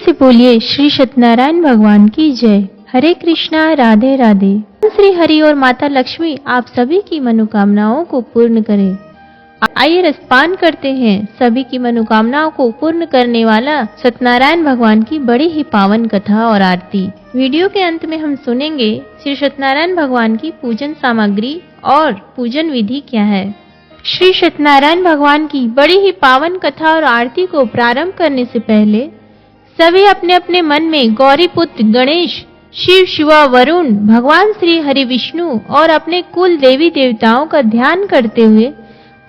से बोलिए श्री सत्यनारायण भगवान की जय। हरे कृष्णा, राधे राधे। श्री हरि और माता लक्ष्मी आप सभी की मनोकामनाओं को पूर्ण करें। आइए रसपान करते हैं सभी की मनोकामनाओं को पूर्ण करने वाला सत्यनारायण भगवान की बड़ी ही पावन कथा और आरती। वीडियो के अंत में हम सुनेंगे श्री सत्यनारायण भगवान की पूजन सामग्री और पूजन विधि क्या है। श्री सत्यनारायण भगवान की बड़ी ही पावन कथा और आरती को प्रारंभ करने से पहले सभी अपने अपने मन में गौरी पुत्र गणेश, शिव, शिवा, वरुण, भगवान श्री हरि विष्णु और अपने कुल देवी देवताओं का ध्यान करते हुए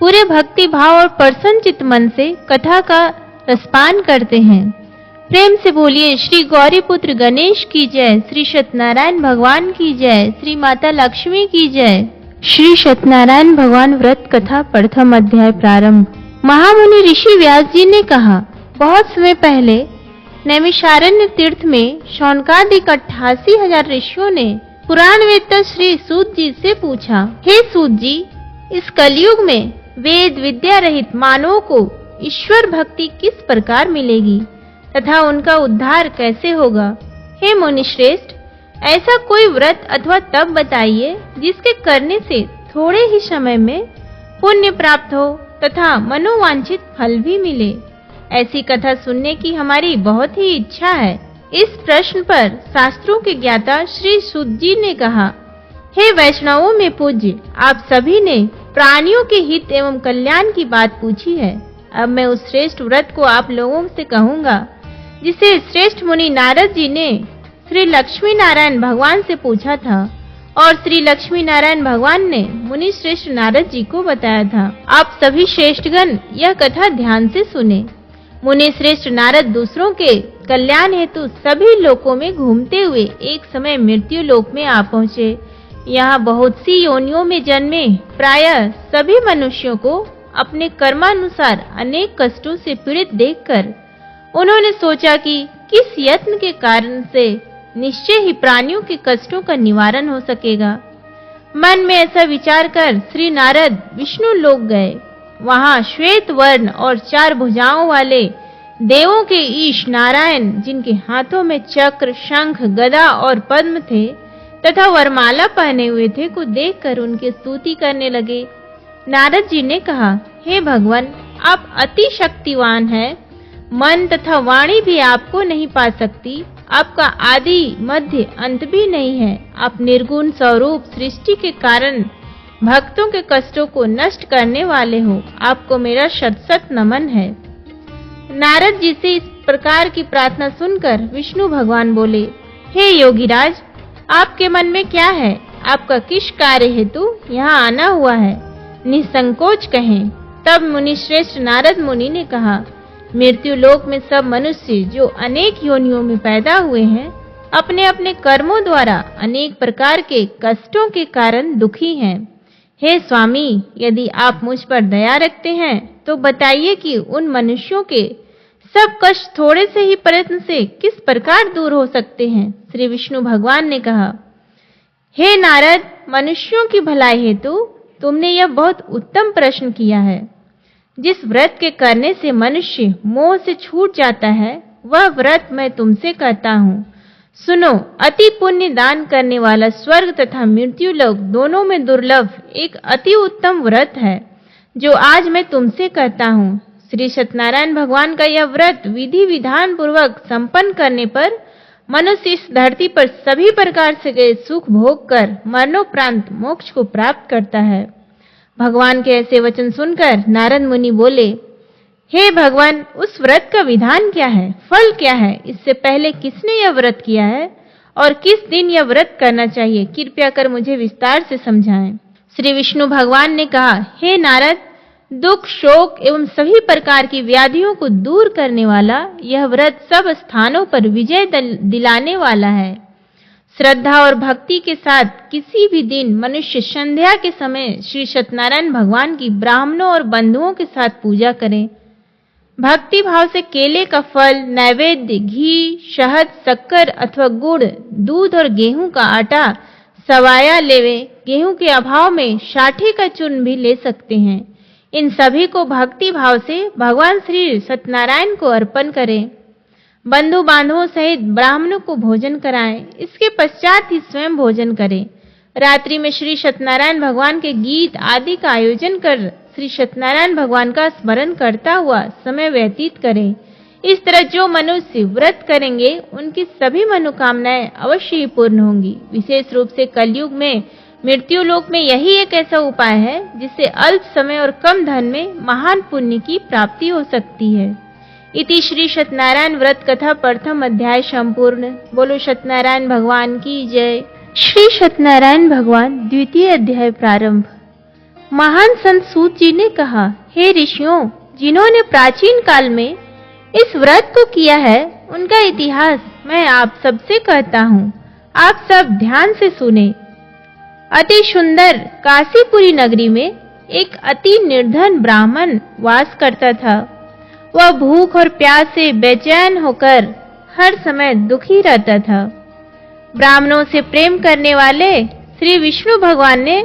पूरे भक्ति भाव और प्रसन्न चित्त मन से कथा का रसपान करते हैं। प्रेम से बोलिए श्री गौरी पुत्र गणेश की जय, श्री सत्यनारायण भगवान की जय, श्री माता लक्ष्मी की जय। श्री सत्यनारायण भगवान व्रत कथा प्रथम अध्याय प्रारंभ। महामुनि ऋषि व्यास जी ने कहा, बहुत समय पहले नैमिषारण्य तीर्थ में शौनकादिक 88,000 ऋषियों ने पुराण वेत्ता श्री सूत जी से पूछा, हे सूत जी, इस कलयुग में वेद विद्या रहित मानवों को ईश्वर भक्ति किस प्रकार मिलेगी तथा उनका उद्धार कैसे होगा। हे मुनि श्रेष्ठ, ऐसा कोई व्रत अथवा तप बताइए जिसके करने से थोड़े ही समय में पुण्य प्राप्त हो तथा मनोवांछित फल भी मिले। ऐसी कथा सुनने की हमारी बहुत ही इच्छा है। इस प्रश्न पर शास्त्रों के ज्ञाता श्री सूत जी ने कहा, हे वैष्णवों में पूज्य, आप सभी ने प्राणियों के हित एवं कल्याण की बात पूछी है। अब मैं उस श्रेष्ठ व्रत को आप लोगों से कहूँगा जिसे श्रेष्ठ मुनि नारद जी ने श्री लक्ष्मी नारायण भगवान से पूछा था और श्री लक्ष्मी नारायण भगवान ने मुनि श्रेष्ठ नारद जी को बताया था। आप सभी श्रेष्ठगण यह कथा ध्यान से सुने। मुनि श्रेष्ठ नारद दूसरों के कल्याण हेतु सभी लोकों में घूमते हुए एक समय मृत्यु लोक में आ पहुँचे। यहाँ बहुत सी योनियों में जन्मे प्रायः सभी मनुष्यों को अपने कर्मानुसार अनेक कष्टों से पीड़ित देखकर उन्होंने सोचा कि किस यत्न के कारण से निश्चय ही प्राणियों के कष्टों का निवारण हो सकेगा। मन में ऐसा विचार कर श्री नारद विष्णु लोक गए। वहां श्वेत वर्ण और 4 भुजाओं वाले देवों के ईश नारायण, जिनके हाथों में चक्र, शंख, गदा और पद्म थे तथा वरमाला पहने हुए थे, को देखकर उनकी स्तुति करने लगे। नारद जी ने कहा, हे भगवान, आप अति शक्तिवान हैं। मन तथा वाणी भी आपको नहीं पा सकती। आपका आदि मध्य अंत भी नहीं है। आप निर्गुण स्वरूप सृष्टि के कारण भक्तों के कष्टों को नष्ट करने वाले हो। आपको मेरा शत शत नमन है। नारद जी से इस प्रकार की प्रार्थना सुनकर विष्णु भगवान बोले, हे योगीराज, आपके मन में क्या है? आपका किस कार्य हेतु यहाँ आना हुआ है? निसंकोच कहें। तब मुनि श्रेष्ठ नारद मुनि ने कहा, मृत्यु लोक में सब मनुष्य जो अनेक योनियों में पैदा हुए हैं, अपने अपने कर्मों द्वारा अनेक प्रकार के कष्टों के कारण दुखी हैं। हे स्वामी, यदि आप मुझ पर दया रखते हैं तो बताइए कि उन मनुष्यों के सब कष्ट थोड़े से ही प्रयत्न से किस प्रकार दूर हो सकते हैं। श्री विष्णु भगवान ने कहा, हे नारद, मनुष्यों की भलाई हेतु तुमने यह बहुत उत्तम प्रश्न किया है। जिस व्रत के करने से मनुष्य मोह से छूट जाता है, वह व्रत मैं तुमसे कहता हूँ। सुनो, अति पुण्य दान करने वाला स्वर्ग तथा मृत्यु लोक दोनों में दुर्लभ एक अति उत्तम व्रत है जो आज मैं तुमसे कहता हूँ। श्री सत्यनारायण भगवान का यह व्रत विधि विधान पूर्वक संपन्न करने पर मनुष्य इस धरती पर सभी प्रकार से सुख भोग कर मरणोपरांत मोक्ष को प्राप्त करता है। भगवान के ऐसे वचन सुनकर नारद मुनि बोले, हे भगवान, उस व्रत का विधान क्या है, फल क्या है? इससे पहले किसने यह व्रत किया है और किस दिन यह व्रत करना चाहिए? कृपया कर मुझे विस्तार से समझाएं। श्री विष्णु भगवान ने कहा, हे नारद, दुख, शोक एवं सभी प्रकार की व्याधियों को दूर करने वाला यह व्रत सब स्थानों पर विजय दिलाने वाला है। श्रद्धा और भक्ति के साथ किसी भी दिन मनुष्य संध्या के समय श्री सत्यनारायण भगवान की ब्राह्मणों और बंधुओं के साथ पूजा करें। भक्ति भाव से केले का फल, नैवेद्य, घी, शहद, शक्कर अथवा गुड़, दूध और गेहूं का आटा सवाया लेवे। गेहूं के अभाव में साठी का चूर्ण भी ले सकते हैं। इन सभी को भक्ति भाव से भगवान श्री सत्यनारायण को अर्पण करें। बंधु बांधवों सहित ब्राह्मणों को भोजन कराएं, इसके पश्चात ही स्वयं भोजन करें। रात्रि में श्री सत्यनारायण भगवान के गीत आदि का आयोजन कर श्री सत्यनारायण भगवान का स्मरण करता हुआ समय व्यतीत करें। इस तरह जो मनुष्य व्रत करेंगे उनकी सभी मनोकामनाएं अवश्य ही पूर्ण होंगी। विशेष रूप से कलयुग में मृत्यु लोक में यही एक ऐसा उपाय है जिससे अल्प समय और कम धन में महान पुण्य की प्राप्ति हो सकती है। इति श्री सत्यनारायण व्रत कथा प्रथम अध्याय संपूर्ण। बोलो सत्यनारायण भगवान की जय। श्री सत्यनारायण भगवान द्वितीय अध्याय प्रारंभ। महान संत सूत जी ने कहा, हे ऋषियों, जिन्होंने प्राचीन काल में इस व्रत को किया है उनका इतिहास मैं आप सबसे कहता हूँ। आप सब ध्यान से सुने। अति सुंदर काशीपुरी नगरी में एक अति निर्धन ब्राह्मण वास करता था। वह भूख और प्यास से बेचैन होकर हर समय दुखी रहता था। ब्राह्मणों से प्रेम करने वाले श्री विष्णु भगवान ने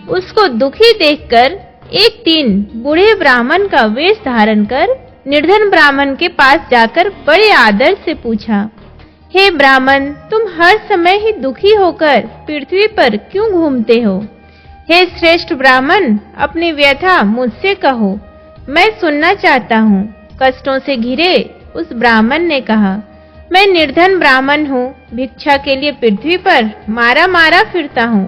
उसको दुखी देखकर एक दिन बूढ़े ब्राह्मण का वेश धारण कर निर्धन ब्राह्मण के पास जाकर बड़े आदर से पूछा, हे ब्राह्मण, तुम हर समय ही दुखी होकर पृथ्वी पर क्यों घूमते हो? हे श्रेष्ठ ब्राह्मण, अपनी व्यथा मुझसे कहो, मैं सुनना चाहता हूँ। कष्टों से घिरे उस ब्राह्मण ने कहा, मैं निर्धन ब्राह्मण हूँ, भिक्षा के लिए पृथ्वी पर मारा मारा फिरता हूँ।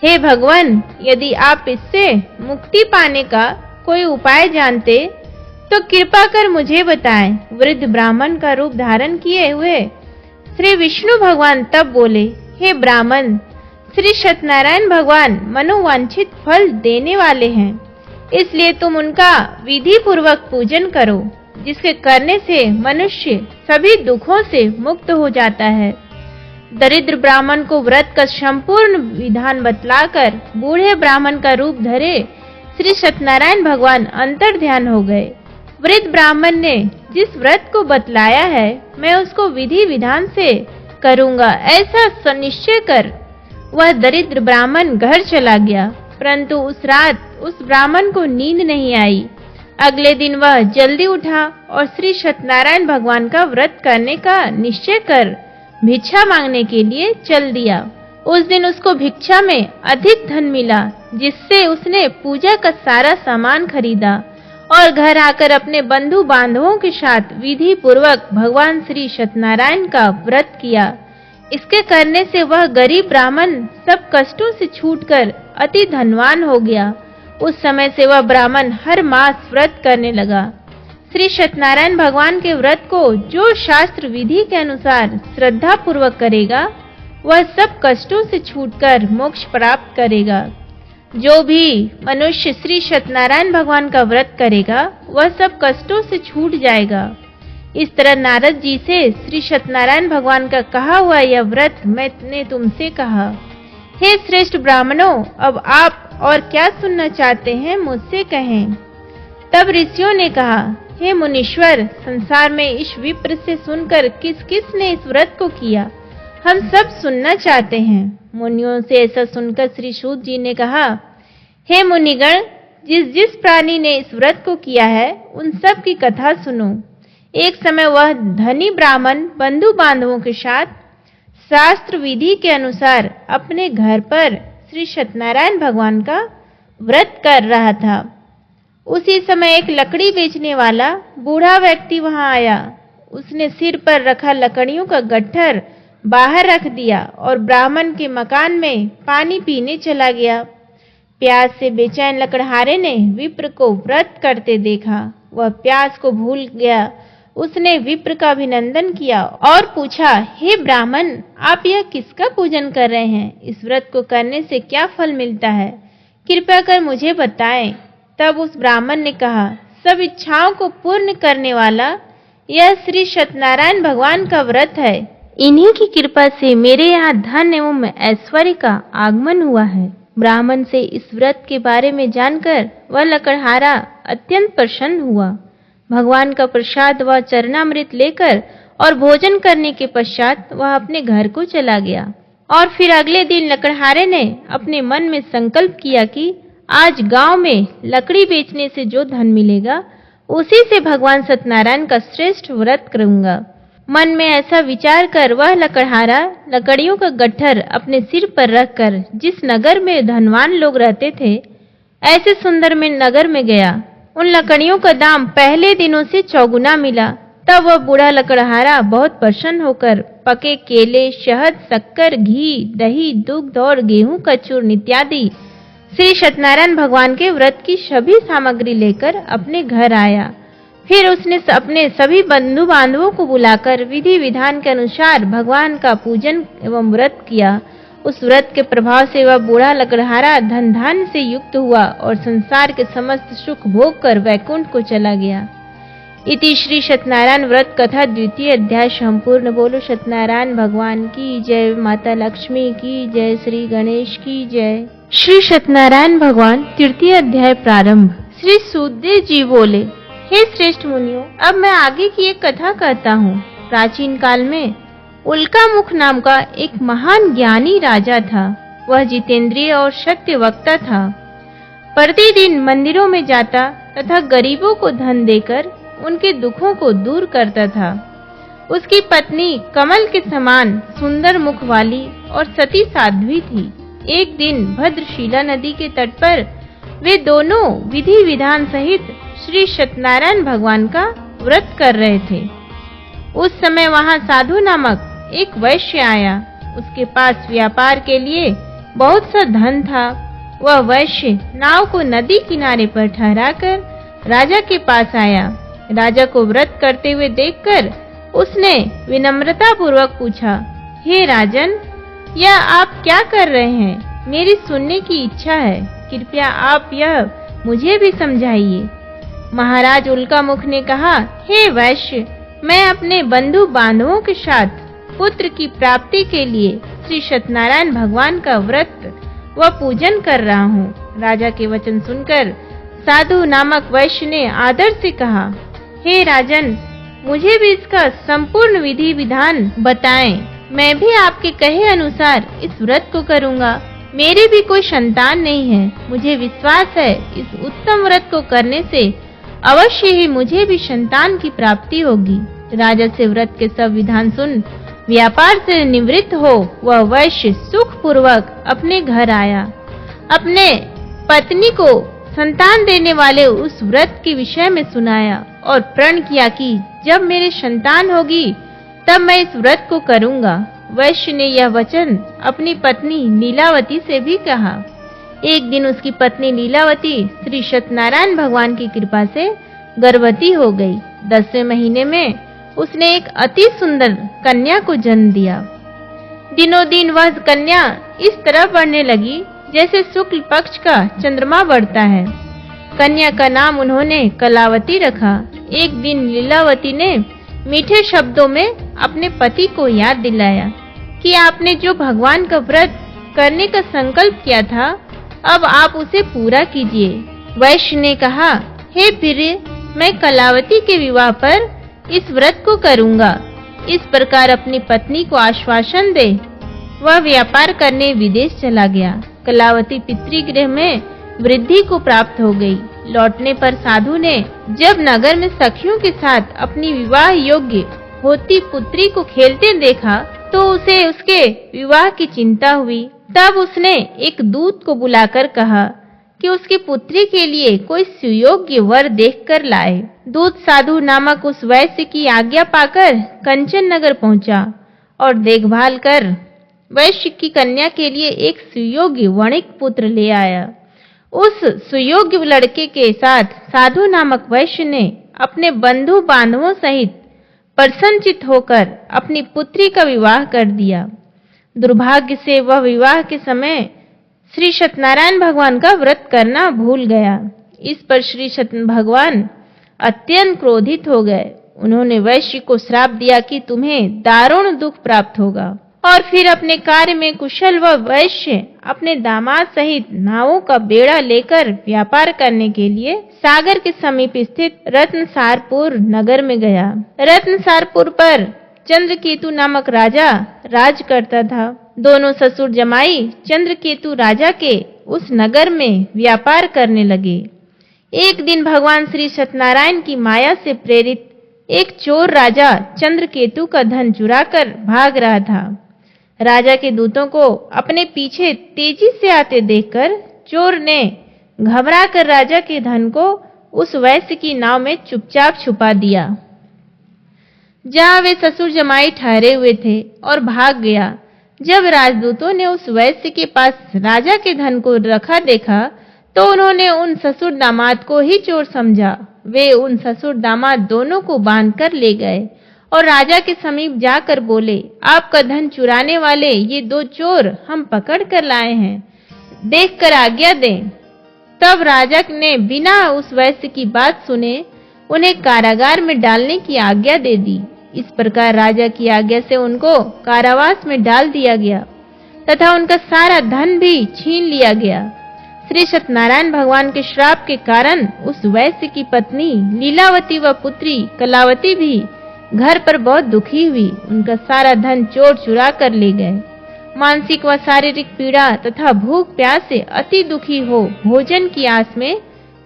हे भगवान, यदि आप इससे मुक्ति पाने का कोई उपाय जानते तो कृपा कर मुझे बताएं। वृद्ध ब्राह्मण का रूप धारण किए हुए श्री विष्णु भगवान तब बोले, हे ब्राह्मण, श्री सत्यनारायण भगवान मनोवांछित फल देने वाले हैं, इसलिए तुम उनका विधि पूर्वक पूजन करो, जिसके करने से मनुष्य सभी दुखों से मुक्त हो जाता है। दरिद्र ब्राह्मण को व्रत का संपूर्ण विधान बतलाकर बूढ़े ब्राह्मण का रूप धरे श्री सत्यनारायण भगवान अंतर ध्यान हो गए। वृद्ध ब्राह्मण ने जिस व्रत को बतलाया है मैं उसको विधि विधान से करूंगा, ऐसा सुनिश्चय कर वह दरिद्र ब्राह्मण घर चला गया। परंतु उस रात उस ब्राह्मण को नींद नहीं आई। अगले दिन वह जल्दी उठा और श्री सत्यनारायण भगवान का व्रत करने का निश्चय कर भिक्षा मांगने के लिए चल दिया। उस दिन उसको भिक्षा में अधिक धन मिला, जिससे उसने पूजा का सारा सामान खरीदा और घर आकर अपने बंधु बांधवों के साथ विधि पूर्वक भगवान श्री सत्यनारायण का व्रत किया। इसके करने से वह गरीब ब्राह्मण सब कष्टों से छूटकर अति धनवान हो गया। उस समय से वह ब्राह्मण हर मास व्रत करने लगा। श्री सत्यनारायण भगवान के व्रत को जो शास्त्र विधि के अनुसार श्रद्धा पूर्वक करेगा वह सब कष्टों से छूटकर मोक्ष प्राप्त करेगा। जो भी मनुष्य श्री सत्यनारायण भगवान का व्रत करेगा वह सब कष्टों से छूट जाएगा। इस तरह नारद जी से श्री सत्यनारायण भगवान का कहा हुआ यह व्रत मैंने तुमसे कहा। हे श्रेष्ठ ब्राह्मणों, अब आप और क्या सुनना चाहते हैं मुझसे कहें। तब ऋषियों ने कहा, हे मुनीश्वर, संसार में इस विप्र से सुनकर किस किस ने इस व्रत को किया, हम सब सुनना चाहते हैं। मुनियों से ऐसा सुनकर श्री सूत जी ने कहा, हे मुनिगण, जिस जिस प्राणी ने इस व्रत को किया है उन सब की कथा सुनो। एक समय वह धनी ब्राह्मण बंधु बांधवों के साथ शास्त्र विधि के अनुसार अपने घर पर श्री सत्यनारायण भगवान का व्रत कर रहा था। उसी समय एक लकड़ी बेचने वाला बूढ़ा व्यक्ति वहां आया। उसने सिर पर रखा लकड़ियों का गट्ठर बाहर रख दिया और ब्राह्मण के मकान में पानी पीने चला गया। प्यास से बेचैन लकड़हारे ने विप्र को व्रत करते देखा। वह प्यास को भूल गया। उसने विप्र का अभिनंदन किया और पूछा, हे ब्राह्मण, आप यह किसका पूजन कर रहे हैं? इस व्रत को करने से क्या फल मिलता है? कृपया कर मुझे बताएं। तब उस ब्राह्मण ने कहा, सब इच्छाओं को पूर्ण करने वाला यह श्री सत्यनारायण भगवान का व्रत है। इन्हीं की कृपा से मेरे यहाँ धन एवं ऐश्वर्य का आगमन हुआ है। ब्राह्मण से इस व्रत के बारे में जानकर वह लकड़हारा अत्यंत प्रसन्न हुआ। भगवान का प्रसाद व चरणामृत लेकर और भोजन करने के पश्चात वह अपने घर को चला गया। और फिर अगले दिन लकड़हारे ने अपने मन में संकल्प किया कि आज गांव में लकड़ी बेचने से जो धन मिलेगा उसी से भगवान सत्यनारायण का श्रेष्ठ व्रत करूंगा। मन में ऐसा विचार कर वह लकड़हारा लकड़ियों का गट्ठर अपने सिर पर रखकर जिस नगर में धनवान लोग रहते थे, ऐसे सुंदर में नगर में गया। उन लकड़ियों का दाम पहले दिनों से चौगुना मिला। तब वह बूढ़ा लकड़हारा बहुत प्रसन्न होकर पके केले, शहद, शक्कर, घी, दही, दुग्ध और गेहूं का चूर्ण इत्यादि श्री सत्यनारायण भगवान के व्रत की सभी सामग्री लेकर अपने घर आया। फिर उसने अपने सभी बंधु बांधवों को बुलाकर विधि विधान के अनुसार भगवान का पूजन एवं व्रत किया। उस व्रत के प्रभाव से वह बूढ़ा लकड़हारा धन धान्य से युक्त हुआ और संसार के समस्त सुख भोग कर वैकुंठ को चला गया। इति श्री सत्यनारायण व्रत कथा द्वितीय अध्याय संपूर्ण। बोलो सत्यनारायण भगवान की जय, माता लक्ष्मी की जय, श्री गणेश की जय। श्री सत्यनारायण भगवान तृतीय अध्याय प्रारंभ। श्री सुखदेव जी बोले, हे श्रेष्ठ मुनियों, अब मैं आगे की एक कथा कहता हूँ। प्राचीन काल में उल्कामुख नाम का एक महान ज्ञानी राजा था। वह जितेंद्रिय और सत्य वक्ता था। प्रतिदिन मंदिरों में जाता तथा गरीबों को धन देकर उनके दुखों को दूर करता था। उसकी पत्नी कमल के समान सुंदर मुख वाली और सती साध्वी थी। एक दिन भद्रशिला नदी के तट पर वे दोनों विधि विधान सहित श्री सत्यनारायण भगवान का व्रत कर रहे थे। उस समय वहां साधु नामक एक वैश्य आया। उसके पास व्यापार के लिए बहुत सा धन था। वह वैश्य नाव को नदी किनारे पर ठहराकर राजा के पास आया। राजा को व्रत करते हुए देखकर उसने विनम्रता पूर्वक पूछा, हे राजन, यह आप क्या कर रहे हैं? मेरी सुनने की इच्छा है, कृपया आप यह मुझे भी समझाइए। महाराज उल्कामुख ने कहा, हे वैश्य, मैं अपने बंधु बांधवों के साथ पुत्र की प्राप्ति के लिए श्री सत्यनारायण भगवान का व्रत व पूजन कर रहा हूँ। राजा के वचन सुनकर साधु नामक वैश्य ने आदर से कहा, हे राजन, मुझे भी इसका संपूर्ण विधि विधान बताएं। मैं भी आपके कहे अनुसार इस व्रत को करूँगा। मेरी भी कोई संतान नहीं है। मुझे विश्वास है इस उत्तम व्रत को करने से अवश्य ही मुझे भी संतान की प्राप्ति होगी। राजा से व्रत के सब विधान सुन व्यापार से निवृत्त हो वह वैश्य सुख पूर्वक अपने घर आया। अपने पत्नी को संतान देने वाले उस व्रत के विषय में सुनाया और प्रण किया कि जब मेरी संतान होगी तब मैं इस व्रत को करूंगा। वैश्य ने यह वचन अपनी पत्नी लीलावती से भी कहा। एक दिन उसकी पत्नी लीलावती श्री सत्यनारायण भगवान की कृपा से गर्भवती हो गई। 10वें महीने में उसने एक अति सुंदर कन्या को जन्म दिया। दिनों दिन वह कन्या इस तरह बढ़ने लगी जैसे शुक्ल पक्ष का चंद्रमा बढ़ता है। कन्या का नाम उन्होंने कलावती रखा। एक दिन लीलावती ने मीठे शब्दों में अपने पति को याद दिलाया कि आपने जो भगवान का व्रत करने का संकल्प किया था, अब आप उसे पूरा कीजिए। वैश्य ने कहा, हे प्रिय, मैं कलावती के विवाह पर इस व्रत को करूंगा। इस प्रकार अपनी पत्नी को आश्वासन दे वह व्यापार करने विदेश चला गया। कलावती पितृगृह में वृद्धि को प्राप्त हो गई। लौटने पर साधु ने जब नगर में सखियों के साथ अपनी विवाह योग्य होती पुत्री को खेलते देखा तो उसे उसके विवाह की चिंता हुई। तब उसने एक दूत को बुलाकर कहा कि उसकी पुत्री के लिए कोई सुयोग्य वर देखकर लाए। दूत साधु नामक उस वैश्य की आज्ञा पाकर कंचन नगर पहुंचा और देखभाल कर वैश्य की कन्या के लिए एक सुयोग्य वणिक पुत्र ले आया। उस सुयोग्य लड़के के साथ साधु नामक वैश्य ने अपने बंधु बांधवों सहित प्रसन्नचित होकर अपनी पुत्री का विवाह कर दिया। दुर्भाग्य से वह विवाह के समय श्री सत्यनारायण भगवान का व्रत करना भूल गया। इस पर श्री सत्य भगवान अत्यंत क्रोधित हो गए। उन्होंने वैश्य को श्राप दिया कि तुम्हें दारुण दुख प्राप्त होगा। और फिर अपने कार्य में कुशल वह वैश्य अपने दामाद सहित नावों का बेड़ा लेकर व्यापार करने के लिए सागर के समीप स्थित रत्नसारपुर नगर में गया। रत्नसारपुर पर चंद्रकेतु नामक राजा राज करता था। दोनों ससुर जमाई चंद्रकेतु राजा के उस नगर में व्यापार करने लगे। एक दिन भगवान श्री सत्यनारायण की माया से प्रेरित एक चोर राजा चंद्रकेतु का धन चुराकर भाग रहा था। राजा के दूतों को अपने पीछे तेजी से आते देखकर चोर ने घबराकर राजा के धन को उस वैश्य की नाव में चुपचाप छुपा दिया, जहां वे ससुर जमाई ठहरे हुए थे, और भाग गया। जब राजदूतों ने उस वैश्य के पास राजा के धन को रखा देखा तो उन्होंने उन ससुर दामाद को ही चोर समझा। वे उन ससुर दामाद दोनों को बांधकर ले गए और राजा के समीप जाकर बोले, आपका धन चुराने वाले ये 2 चोर हम पकड़ कर लाए हैं, देखकर आज्ञा दें। तब राजा ने बिना उस वैश्य की बात सुने उन्हें कारागार में डालने की आज्ञा दे दी। इस प्रकार राजा की आज्ञा से उनको कारावास में डाल दिया गया तथा उनका सारा धन भी छीन लिया गया। श्री सत्यनारायण भगवान के श्राप के कारण उस वैश्य की पत्नी लीलावती व पुत्री कलावती भी घर पर बहुत दुखी हुई। उनका सारा धन चोर चुरा कर ले गए। मानसिक व शारीरिक पीड़ा तथा भूख प्यास से अति दुखी हो भोजन की आस में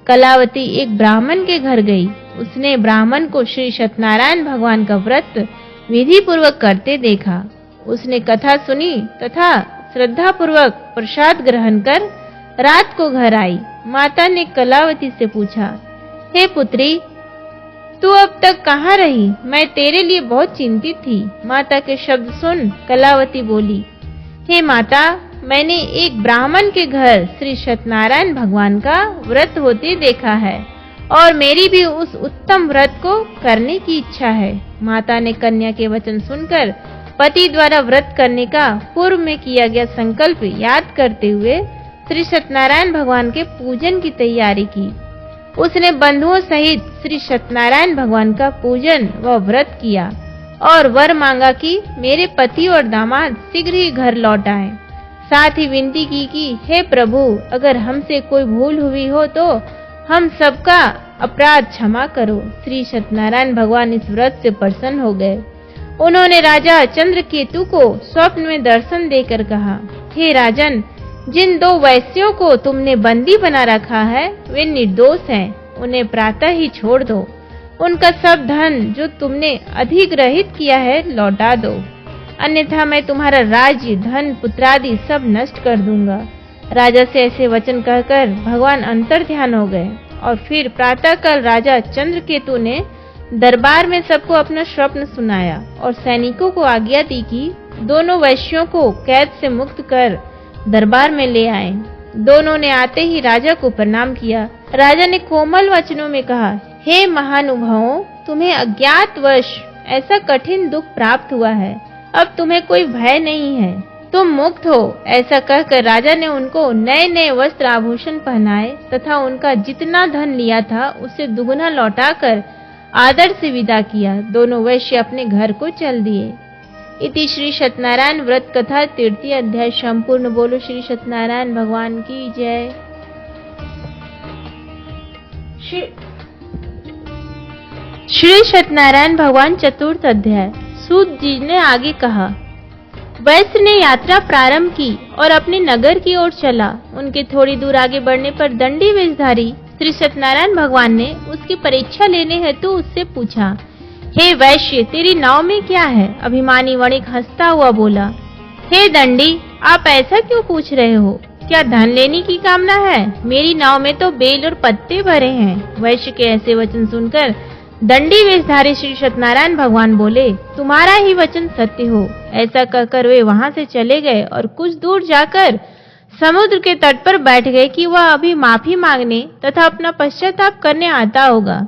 कलावती एक ब्राह्मण के घर गई। उसने ब्राह्मण को श्री सत्यनारायण भगवान का व्रत विधि पूर्वक करते देखा। उसने कथा सुनी तथा श्रद्धा पूर्वक प्रसाद ग्रहण कर रात को घर आई। माता ने कलावती से पूछा, हे पुत्री, तू अब तक कहाँ रही? मैं तेरे लिए बहुत चिंतित थी। माता के शब्द सुन कलावती बोली, हे माता, मैंने एक ब्राह्मण के घर श्री सत्यनारायण भगवान का व्रत होते देखा है और मेरी भी उस उत्तम व्रत को करने की इच्छा है। माता ने कन्या के वचन सुनकर पति द्वारा व्रत करने का पूर्व में किया गया संकल्प याद करते हुए श्री सत्यनारायण भगवान के पूजन की तैयारी की। उसने बंधुओं सहित श्री सत्यनारायण भगवान का पूजन व व्रत किया और वर मांगा कि मेरे पति और दामाद शीघ्र ही घर लौट आएं। साथ ही विनती की कि हे प्रभु, अगर हमसे कोई भूल हुई हो तो हम सबका अपराध क्षमा करो। श्री सत्यनारायण भगवान इस व्रत से प्रसन्न हो गए। उन्होंने राजा चंद्रकेतु को स्वप्न में दर्शन देकर कहा, हे राजन, जिन 2 वैश्यों को तुमने बंदी बना रखा है वे निर्दोष हैं, उन्हें प्रातः ही छोड़ दो। उनका सब धन जो तुमने अधिग्रहित किया है लौटा दो, अन्यथा मैं तुम्हारा राज्य, धन, पुत्रादि सब नष्ट कर दूंगा। राजा से ऐसे वचन कहकर भगवान अंतर ध्यान हो गए और फिर प्रातःकाल राजा चंद्रकेतु ने दरबार में सबको अपना स्वप्न सुनाया और सैनिकों को आज्ञा दी कि दोनों वैश्यों को कैद से मुक्त कर दरबार में ले आए। दोनों ने आते ही राजा को प्रणाम किया। राजा ने कोमल वचनों में कहा, हे महानुभावों, तुम्हें अज्ञातवश ऐसा कठिन दुख प्राप्त हुआ है, अब तुम्हें कोई भय नहीं है, तुम मुक्त हो। ऐसा कहकर राजा ने उनको नए नए वस्त्र आभूषण पहनाए तथा उनका जितना धन लिया था उसे दुगुना लौटाकर आदर से विदा किया। दोनों वैश्य अपने घर को चल दिए। इति श्री सत्यनारायण व्रत कथा 3 अध्याय संपूर्ण। बोलो श्री सत्यनारायण भगवान की जय। श्री सत्यनारायण भगवान 4th अध्याय। सूत जी ने आगे कहा, वैश्य ने यात्रा प्रारंभ की और अपने नगर की ओर चला। उनके थोड़ी दूर आगे बढ़ने पर दंडी वेशधारी श्री सत्यनारायण भगवान ने उसकी परीक्षा लेने हेतु उससे पूछा, हे वैश्य, तेरी नाव में क्या है? अभिमानी वणिक हंसता हुआ बोला, हे दंडी, आप ऐसा क्यों पूछ रहे हो? क्या धन लेने की कामना है? मेरी नाव में तो बेल और पत्ते भरे हैं। वैश्य के ऐसे वचन सुनकर दंडी वेशधारी श्री सत्यनारायण भगवान बोले, तुम्हारा ही वचन सत्य हो। ऐसा कहकर वे वहां से चले गए और कुछ दूर जाकर समुद्र के तट पर बैठ गए कि वह अभी माफी मांगने तथा अपना पश्चाताप करने आता होगा।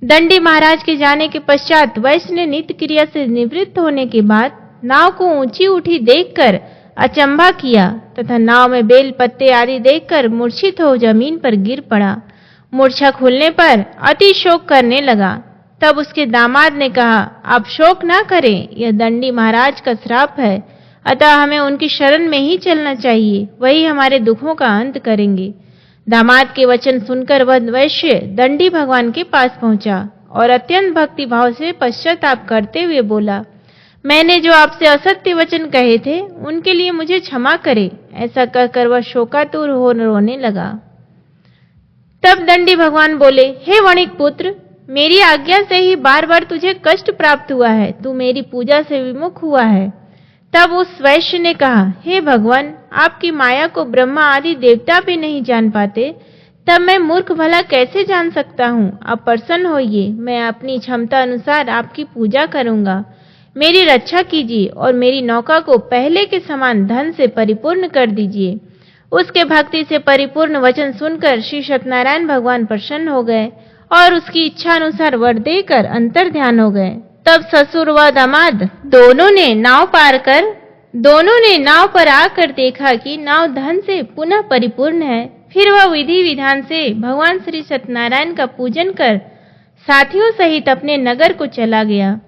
दंडी महाराज के जाने के पश्चात वैश्य ने नित्य क्रिया से निवृत्त होने के बाद नाव को ऊंची उठी देखकर अचंभा किया तथा नाव में बेल पत्ते आदि देखकर मूर्छित हो जमीन पर गिर पड़ा। मूर्छा खुलने पर अति शोक करने लगा। तब उसके दामाद ने कहा, आप शोक ना करें, यह दंडी महाराज का श्राप है, अतः हमें उनकी शरण में ही चलना चाहिए, वही हमारे दुखों का अंत करेंगे। दामाद के वचन सुनकर वह वैश्य दंडी भगवान के पास पहुंचा और अत्यंत भक्ति भाव से पश्चाताप करते हुए बोला, मैंने जो आपसे असत्य वचन कहे थे उनके लिए मुझे क्षमा करे। ऐसा कहकर वह शोकातुर हो रोने लगा। तब दंडी भगवान बोले, हे वणिक पुत्र, मेरी आज्ञा से ही बार बार तुझे कष्ट प्राप्त हुआ है, तू मेरी पूजा से विमुख हुआ है। तब उस वैश्य ने कहा, हे भगवान, आपकी माया को ब्रह्मा आदि देवता भी नहीं जान पाते, तब मैं मूर्ख भला कैसे जान सकता हूँ। आप प्रसन्न होइए, मैं अपनी क्षमता अनुसार आपकी पूजा करूंगा। मेरी रक्षा कीजिए और मेरी नौका को पहले के समान धन से परिपूर्ण कर दीजिए। उसके भक्ति से परिपूर्ण वचन सुनकर श्री सत्यनारायण भगवान प्रसन्न हो गए और उसकी इच्छा अनुसार वर देकर अंतर ध्यान हो गए। तब ससुर व दामाद दोनों ने नाव पर आकर देखा कि नाव धन से पुनः परिपूर्ण है। फिर वह विधि विधान से भगवान श्री सत्यनारायण का पूजन कर साथियों सहित अपने नगर को चला गया।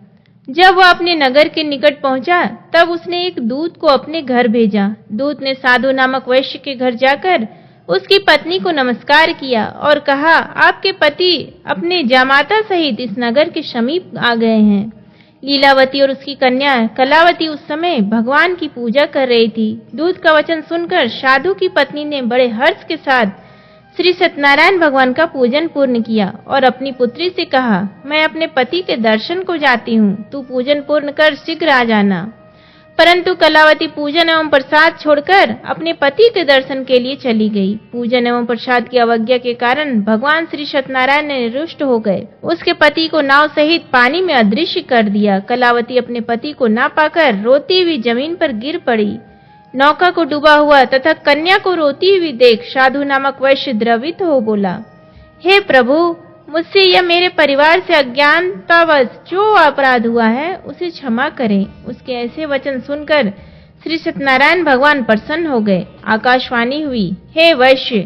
जब वह अपने नगर के निकट पहुंचा, तब उसने एक दूत को अपने घर भेजा। दूत ने साधु नामक वैश्य के घर जाकर उसकी पत्नी को नमस्कार किया और कहा, आपके पति अपने जामाता सहित इस नगर के समीप आ गए हैं। लीलावती और उसकी कन्या कलावती उस समय भगवान की पूजा कर रही थी। दूत का वचन सुनकर साधु की पत्नी ने बड़े हर्ष के साथ श्री सत्यनारायण भगवान का पूजन पूर्ण किया और अपनी पुत्री से कहा, मैं अपने पति के दर्शन को जाती हूँ, तू पूजन पूर्ण कर शीघ्र आ जाना। परंतु कलावती पूजन एवं प्रसाद छोड़कर अपने पति के दर्शन के लिए चली गई। पूजन एवं प्रसाद की अवज्ञा के कारण भगवान श्री सत्यनारायण ने रुष्ट हो गए। उसके पति को नाव सहित पानी में अदृश्य कर दिया। कलावती अपने पति को ना पाकर रोती हुई जमीन पर गिर पड़ी। नौका को डूबा हुआ तथा कन्या को रोती हुई देख साधु नामक वैश्य द्रवित हो बोला, हे प्रभु, मुझसे या मेरे परिवार से अज्ञानतावश जो अपराध हुआ है उसे क्षमा करें। उसके ऐसे वचन सुनकर श्री सत्यनारायण भगवान प्रसन्न हो गए। आकाशवाणी हुई, हे वैश्य,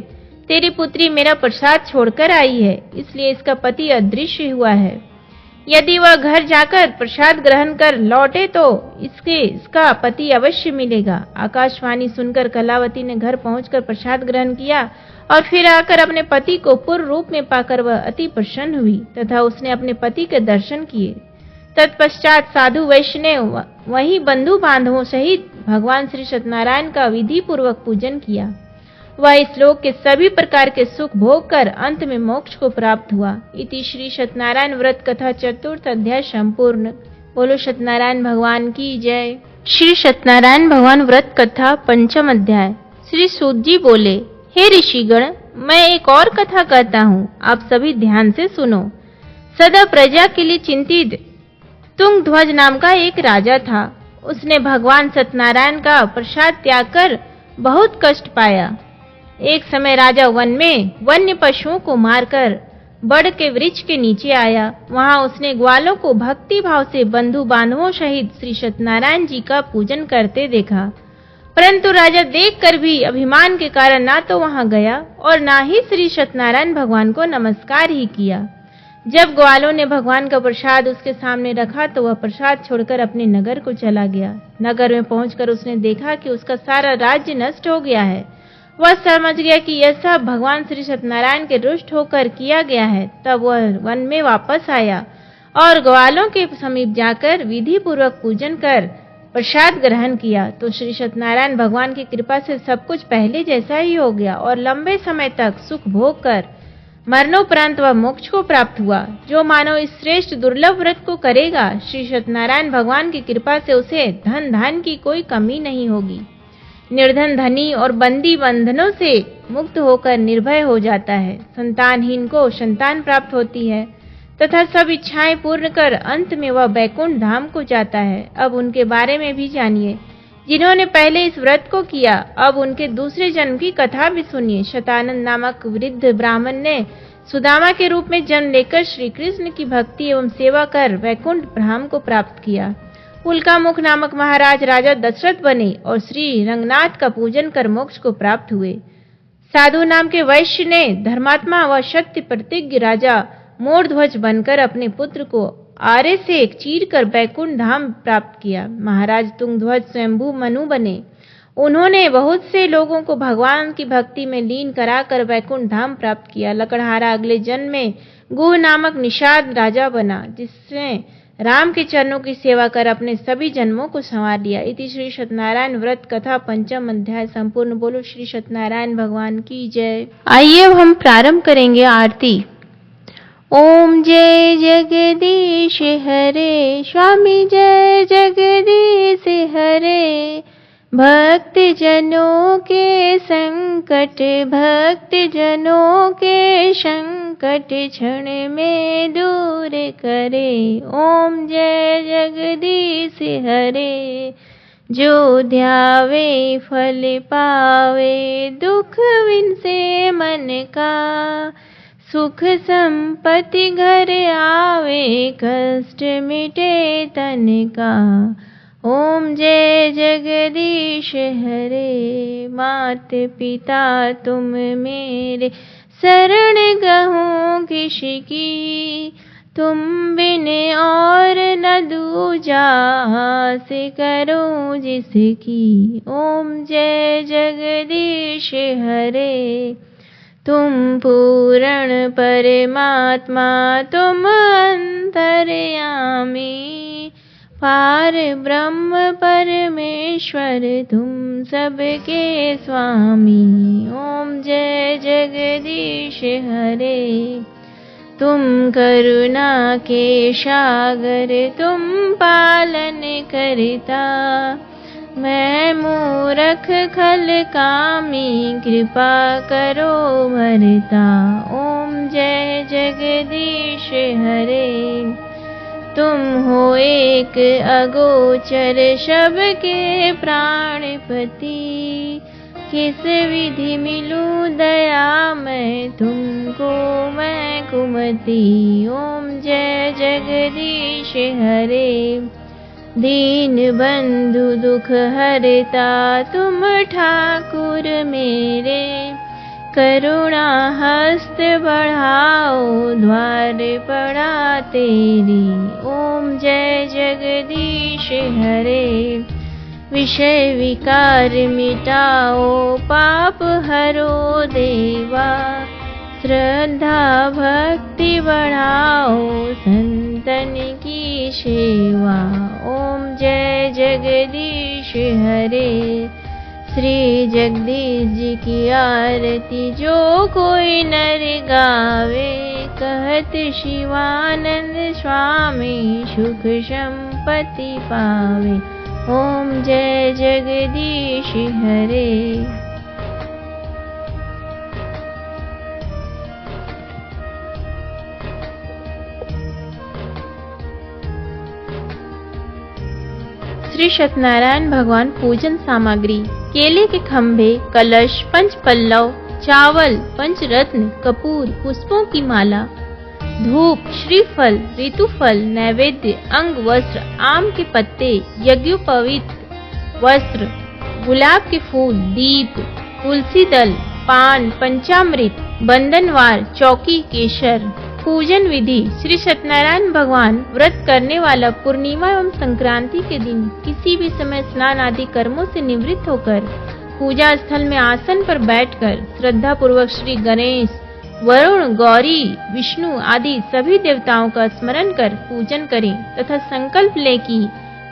तेरी पुत्री मेरा प्रसाद छोड़कर आई है, इसलिए इसका पति अदृश्य हुआ है। यदि वह घर जाकर प्रसाद ग्रहण कर लौटे तो इसका पति अवश्य मिलेगा। आकाशवाणी सुनकर कलावती ने घर पहुंचकर प्रसाद ग्रहण किया और फिर आकर अपने पति को पूर्ण रूप में पाकर वह अति प्रसन्न हुई तथा उसने अपने पति के दर्शन किए। तत्पश्चात साधु वैश्य ने वही बंधु बांधवों सहित भगवान श्री सत्यनारायण का विधि पूर्वक पूजन किया। वह इस लोक के सभी प्रकार के सुख भोग कर अंत में मोक्ष को प्राप्त हुआ। इति श्री सत्यनारायण व्रत कथा चतुर्थ अध्याय संपूर्ण। बोलो सत्यनारायण भगवान की जय। श्री सत्यनारायण भगवान व्रत कथा पंचम अध्याय। श्री सूत जी बोले, हे ऋषिगण, मैं एक और कथा कहता हूँ, आप सभी ध्यान से सुनो। सदा प्रजा के लिए चिंतित तुंगध्वज नाम का एक राजा था। उसने भगवान सत्यनारायण का प्रसाद त्याग कर बहुत कष्ट पाया। एक समय राजा वन में वन्य पशुओं को मारकर बड़ के वृक्ष के नीचे आया। वहां उसने ग्वालों को भक्ति भाव से बंधु बांधवों सहित श्री सत्यनारायण जी का पूजन करते देखा। परंतु राजा देखकर भी अभिमान के कारण ना तो वहां गया और ना ही श्री सत्यनारायण भगवान को नमस्कार ही किया। जब ग्वालों ने भगवान का प्रसाद उसके सामने रखा तो वह प्रसाद छोड़कर अपने नगर को चला गया। नगर में पहुंचकर उसने देखा कि उसका सारा राज्य नष्ट हो गया है। वह समझ गया कि यह सब भगवान श्री सत्यनारायण के रुष्ट होकर किया गया है। तब वह वन में वापस आया और ग्वालों के समीप जाकर विधि पूर्वक पूजन कर प्रसाद ग्रहण किया तो श्री सत्यनारायण भगवान की कृपा से सब कुछ पहले जैसा ही हो गया और लंबे समय तक सुख भोग कर मरणोपरांत वह मोक्ष को प्राप्त हुआ। जो मानव इस श्रेष्ठ दुर्लभ व्रत को करेगा, श्री सत्यनारायण भगवान की कृपा से उसे धन धान की कोई कमी नहीं होगी। निर्धन धनी और बंदी बंधनों से मुक्त होकर निर्भय हो जाता है। संतानहीन को संतान प्राप्त होती है तथा सब इच्छाएं पूर्ण कर अंत में वह बैकुंठ धाम को जाता है। अब उनके बारे में भी जानिए जिन्होंने पहले इस व्रत को किया। अब उनके दूसरे जन्म की कथा भी सुनिए। शतानंद नामक वृद्ध ब्राह्मण ने सुदामा के रूप में जन्म लेकर श्री कृष्ण की भक्ति एवं सेवा कर वैकुंठ धाम को प्राप्त किया। उल्कामुख नामक महाराज राजा दशरथ बने और श्री रंगनाथ का पूजन कर मोक्ष को प्राप्त हुए। साधु नाम के वैश्य ने धर्मात्मा व सत्य प्रतिज्ञ राजा मोरध्वज बनकर अपने पुत्र को आरे से चीर कर बैकुंठ धाम प्राप्त किया। महाराज तुंगध्वज स्वयंभू मनु बने। उन्होंने बहुत से लोगों को भगवान की भक्ति में लीन कराकर वैकुंठ धाम प्राप्त किया। लकड़हारा अगले जन्म में गुह नामक निषाद राजा बना, जिसने राम के चरणों की सेवा कर अपने सभी जन्मों को संवार लिया। इति श्री सत्यनारायण व्रत कथा पंचम अध्याय संपूर्ण। बोलो श्री सत्यनारायण भगवान की जय। आइए अब हम प्रारंभ करेंगे आरती। ओम जय जगदीश हरे, स्वामी जय जगदीश हरे। भक्त जनों के संकट, भक्त जनों के संकट क्षण में दूर करे। ओम जय जगदीश हरे। जो ध्यावे फल पावे, दुख विन से मन का। सुख संपत्ति घर आवे, कष्ट मिटे तन का। ओम जय जगदीश हरे। मात पिता तुम मेरे, शरण गहूँ किसकी। तुम बिन और न दूजा, आस करूं जिसकी। ओम जय जगदीश हरे। तुम पूर्ण परमात्मा, तुम अंतर्यामी। पार ब्रह्म परमेश्वर, तुम सबके स्वामी। ओम जय जगदीश हरे। तुम करुणा के सागर, तुम पालन करता। मैं मूरख खल कामी, कृपा करो भरता। ओम जय जगदीश हरे। तुम हो एक अगोचर, सबके प्राणपति। किस विधि मिलूं दया मैं तुमको, मैं कुमति। ओम जय जगदीश हरे। दीन बंधु दुख हरता, तुम ठाकुर मेरे। करुणा हस्त बढ़ाओ, द्वार पड़ा तेरी। ओम जय जगदीश हरे। विषय विकार मिटाओ, पाप हरो देवा। श्रद्धा भक्ति बढ़ाओ, संतन की सेवा। ओम जय जगदीश हरे। श्री जगदीश जी की आरती जो कोई नर गावे। कहत शिवानंद स्वामी, सुख संपत्ति पावे। ओम जय जगदीश हरे। श्री सत्यनारायण भगवान पूजन सामग्री: केले के खंभे, कलश, पंच पल्लव, चावल, पंचरत्न, कपूर, पुष्पों की माला, धूप, श्रीफल, ऋतुफल, नैवेद्य, अंग वस्त्र, आम के पत्ते, यज्ञोपवीत वस्त्र, गुलाब के फूल, दीप, तुलसी दल, पान, पंचामृत, बंधनवार, चौकी, केसर। पूजन विधि: श्री सत्यनारायण भगवान व्रत करने वाला पूर्णिमा एवं संक्रांति के दिन किसी भी समय स्नान आदि कर्मों से निवृत्त होकर पूजा स्थल में आसन पर बैठकर श्रद्धा पूर्वक श्री गणेश, वरुण, गौरी, विष्णु आदि सभी देवताओं का स्मरण कर पूजन करें तथा संकल्प ले कि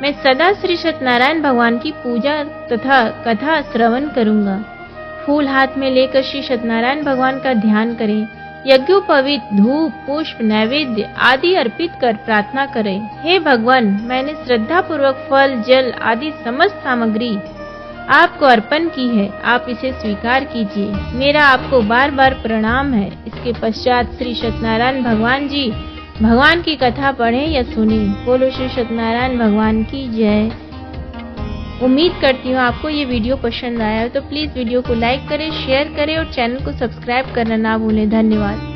मैं सदा श्री सत्यनारायण भगवान की पूजा तथा कथा श्रवण करूंगा। फूल हाथ में लेकर श्री सत्यनारायण भगवान का ध्यान करें। यज्ञोपवीत धूप, पुष्प, नैवेद्य आदि अर्पित कर प्रार्थना करें। हे भगवान, मैंने श्रद्धा पूर्वक फल, जल आदि समस्त सामग्री आपको अर्पण की है, आप इसे स्वीकार कीजिए। मेरा आपको बार बार प्रणाम है। इसके पश्चात श्री सत्यनारायण भगवान जी भगवान की कथा पढ़ें या सुनें। बोलो श्री सत्यनारायण भगवान की जय। उम्मीद करती हूँ आपको ये वीडियो पसंद आया हो तो प्लीज़ वीडियो को लाइक करें, शेयर करें और चैनल को सब्सक्राइब करना ना भूलें। धन्यवाद।